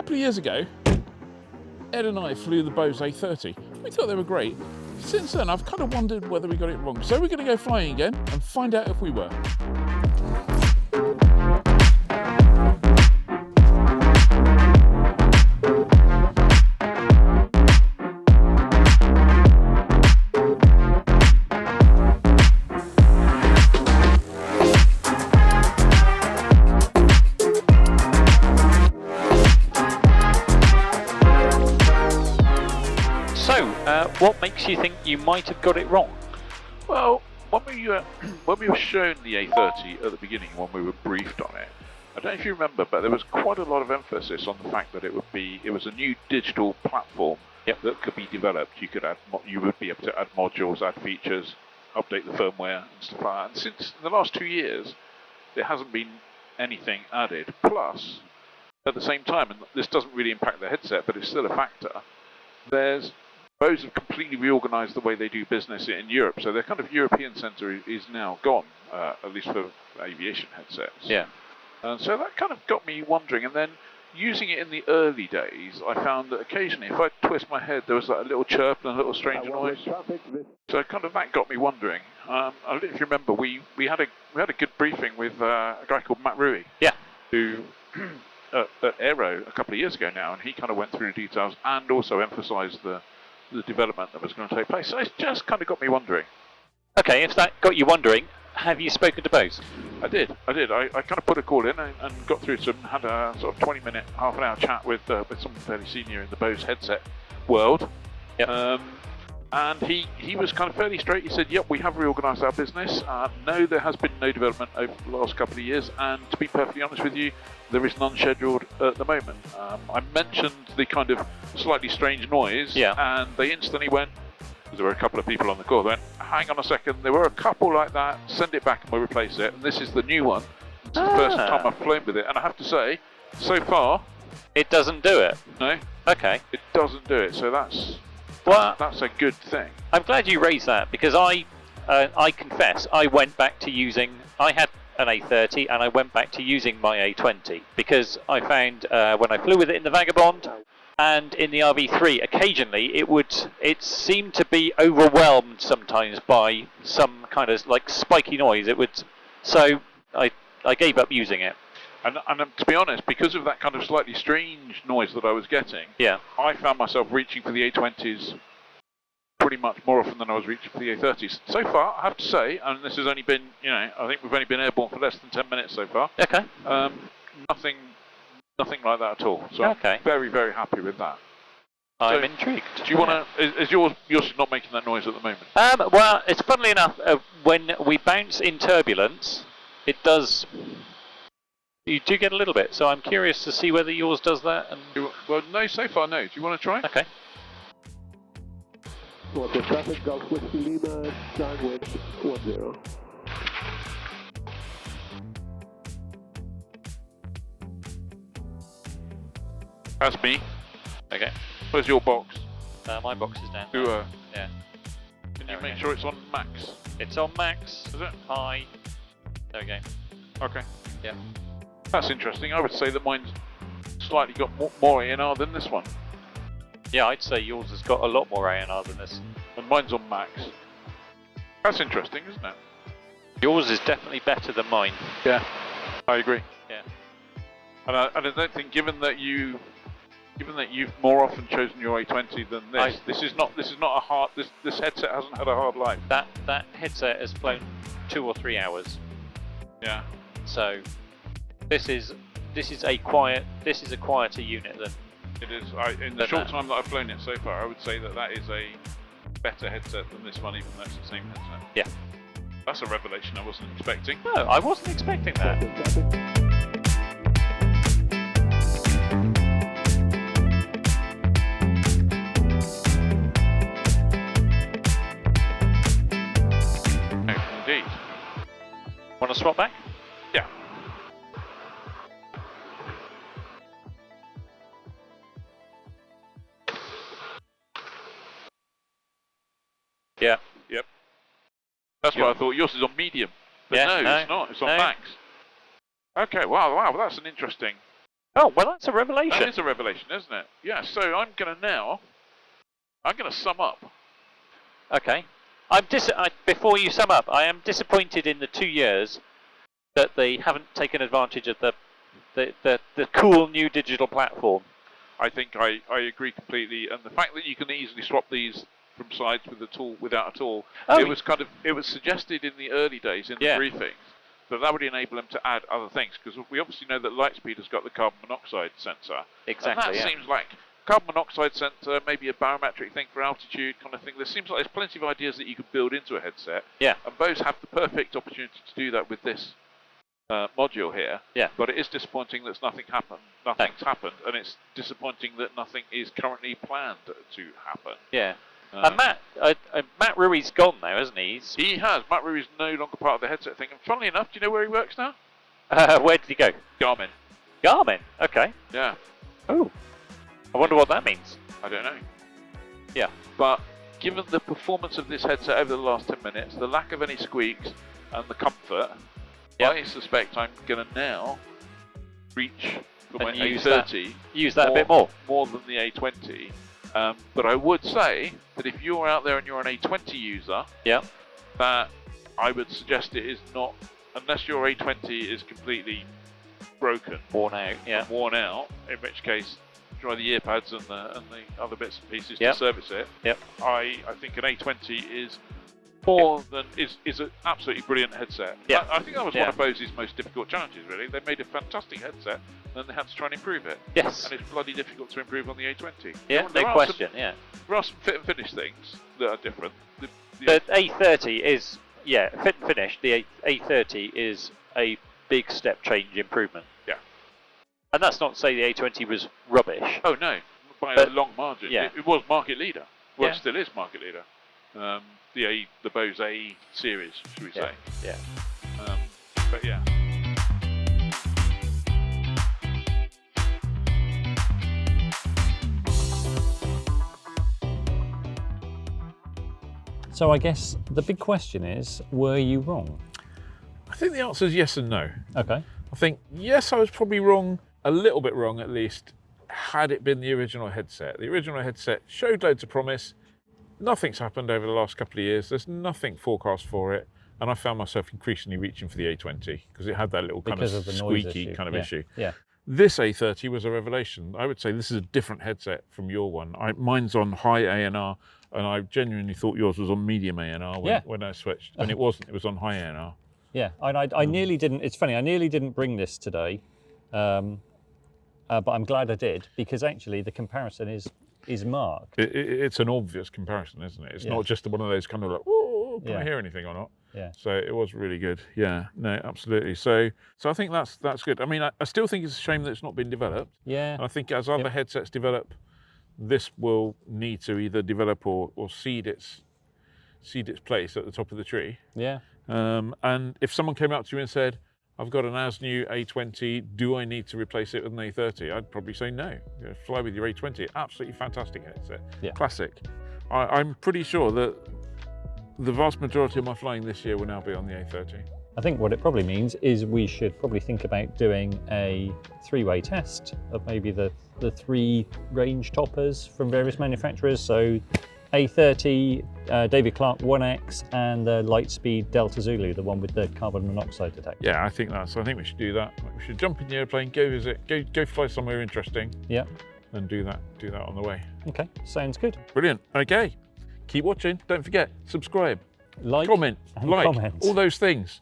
couple of years ago, Ed and I flew the Bose A30. We thought they were great. Since then, I've kind of wondered whether we got it wrong. So we're going to go flying again and find out if we were. What makes you think you might have got it wrong? Well, when we were shown the A30 at the beginning, when we were briefed on it, I don't know if you remember, but there was quite a lot of emphasis on the fact that it was a new digital platform that could be developed. You would be able to add modules, add features, update the firmware and stuff like that. And since the last 2 years, there hasn't been anything added. Plus, at the same time, and this doesn't really impact the headset, but it's still a factor, Bose have completely reorganised the way they do business in Europe, so their kind of European centre is now gone, at least for aviation headsets. Yeah. And so that kind of got me wondering, and then using it in the early days, I found that occasionally if I twist my head, there was like a little chirp and a little strange noise. So kind of that got me wondering. I don't know if you remember, we had a good briefing with a guy called Matt Rui. Yeah. Who at Aero a couple of years ago now, and he kind of went through the details and also emphasised the development that was going to take place. So it's just kind of got me wondering. Okay, if that got you wondering, have you spoken to Bose? I did. I kind of put a call in and got through to him, had a sort of 20-minute, half an hour chat with someone fairly senior in the Bose headset world. Yep. And he was kind of fairly straight. He said, yep, we have reorganised our business. No, there has been no development over the last couple of years. And to be perfectly honest with you, there is none scheduled at the moment. I mentioned the kind of slightly strange noise. Yeah. And they instantly went, because there were a couple of people on the call, they went, hang on a second, there were a couple like that, send it back and we'll replace it. And this is the new one. It's the first time I've flown with it. And I have to say, so far... It doesn't do it? No. Okay. It doesn't do it, so that's a good thing. I'm glad you raised that, because I confess, I went back to using... I had an A30 and I went back to using my A20, because I found when I flew with it in the Vagabond and in the RV3, occasionally it seemed to be overwhelmed sometimes by some kind of like spiky noise. So I gave up using it. And to be honest, because of that kind of slightly strange noise that I was getting, yeah, I found myself reaching for the A20s pretty much more often than I was reaching for the A30s. So far, I have to say, and this has only been, I think we've only been airborne for less than 10 minutes so far. Okay. Nothing like that at all. So okay. I'm very, very happy with that. I'm intrigued. Do you want to? Is yours not making that noise at the moment? Well, it's funnily enough, when we bounce in turbulence, it does. You do get a little bit, so I'm curious to see whether yours does that. Well, no, so far no. Do you want to try? Okay. Water traffic, Golf Whiskey Lima, downwind 10. That's me. Okay. Where's your box? My box is down. Yeah. Can There you we make go. sure it's on max? It's on max. Is it? High. There we go. Okay. Yeah. That's interesting. I would say that mine's slightly got more ANR than this one. Yeah, I'd say yours has got a lot more ANR than this. And mine's on max. That's interesting, isn't it? Yours is definitely better than mine. Yeah, I agree. Yeah. And I don't think, given that you've more often chosen your A20 than this is not a hard. This headset hasn't had a hard life. That headset has flown 2 or 3 hours. Yeah. So this is a quieter unit than. It is. In the short time that I've flown it so far, I would say that is a better headset than this one, even though it's the same headset. Yeah. That's a revelation I wasn't expecting. No, I wasn't expecting that. Oh, indeed. Want to swap back? Yeah. Yeah. Yep. That's what I thought. Yours is on medium. But yeah, no, it's not. It's on max. Okay, wow, that's an interesting Oh, well, that's a revelation. That is a revelation, isn't it? Yeah, so I'm going to sum up. Okay. Before you sum up, I am disappointed in the 2 years that they haven't taken advantage of the cool new digital platform. I think I agree completely, and the fact that you can easily swap these from sides with a tool without a tool, it was suggested in the early days in the briefings that would enable them to add other things, because we obviously know that Lightspeed has got the carbon monoxide sensor. Exactly. And that seems like carbon monoxide sensor, maybe a barometric thing for altitude kind of thing. There seems like there's plenty of ideas that you could build into a headset. Yeah. And Bose have the perfect opportunity to do that with this module here. Yeah. But it is disappointing that nothing's happened, and it's disappointing that nothing is currently planned to happen. Yeah. And Matt Rui's gone now, hasn't he? He has. Matt Rui's no longer part of the headset thing. And funnily enough, do you know where he works now? Where did he go? Garmin. Garmin? Okay. Yeah. Oh. I wonder what that means. I don't know. Yeah. But given the performance of this headset over the last 10 minutes, the lack of any squeaks, and the comfort, I suspect I'm going to now reach for my A30. Use that a bit more. More than the A20. But I would say that if you're out there and you're an A20 user, that I would suggest it is not, unless your A20 is completely broken, worn out, in which case try the ear pads and the other bits and pieces to service it. I think an A20 is is an absolutely brilliant headset. I think that was one of Bose's most difficult challenges, really. They made a fantastic headset, and then they had to try and improve it. Yes. And it's bloody difficult to improve on the A20. Yeah, no question, There are some fit and finish things that are different. The A30 is, fit and finish, the A30 is a big step change improvement. Yeah. And that's not to say the A20 was rubbish. Oh, no, by a long margin. Yeah. It was market leader. Well, it still is market leader. The Bose A series, should we say? Yeah. But yeah. So I guess the big question is, were you wrong? I think the answer is yes and no. Okay. I think, yes, I was probably wrong, a little bit wrong at least, had it been the original headset. The original headset showed loads of promise. Nothing's happened over the last couple of years. There's nothing forecast for it. And I found myself increasingly reaching for the A20 because it had that little kind of squeaky kind of issue. Yeah. This A30 was a revelation. I would say this is a different headset from your one. Mine's on high ANR, and I genuinely thought yours was on medium ANR when I switched. And it wasn't, it was on high ANR. Yeah, I nearly didn't, it's funny, I nearly didn't bring this today, but I'm glad I did, because actually the comparison is marked. It's an obvious comparison, isn't it? It's not just one of those kind of like, oh, can I hear anything or not? Yeah. So it was really good. Yeah, no, absolutely. So I think that's good. I mean, I still think it's a shame that it's not been developed. Yeah. And I think as other headsets develop, this will need to either develop or seed its place at the top of the tree. Yeah. And if someone came up to you and said, I've got an as new A20, do I need to replace it with an A30? I'd probably say no. Fly with your A20, absolutely fantastic headset, classic. I'm pretty sure that the vast majority of my flying this year will now be on the A30. I think what it probably means is we should probably think about doing a three-way test of maybe the three range toppers from various manufacturers. So A30, David Clark 1X, and the Lightspeed Delta Zulu, the one with the carbon monoxide detector. Yeah, I think we should do that. We should jump in the airplane, go visit, go fly somewhere interesting. Yeah. And do that on the way. Okay, sounds good. Brilliant. Okay, keep watching. Don't forget, subscribe, like, comment, all those things.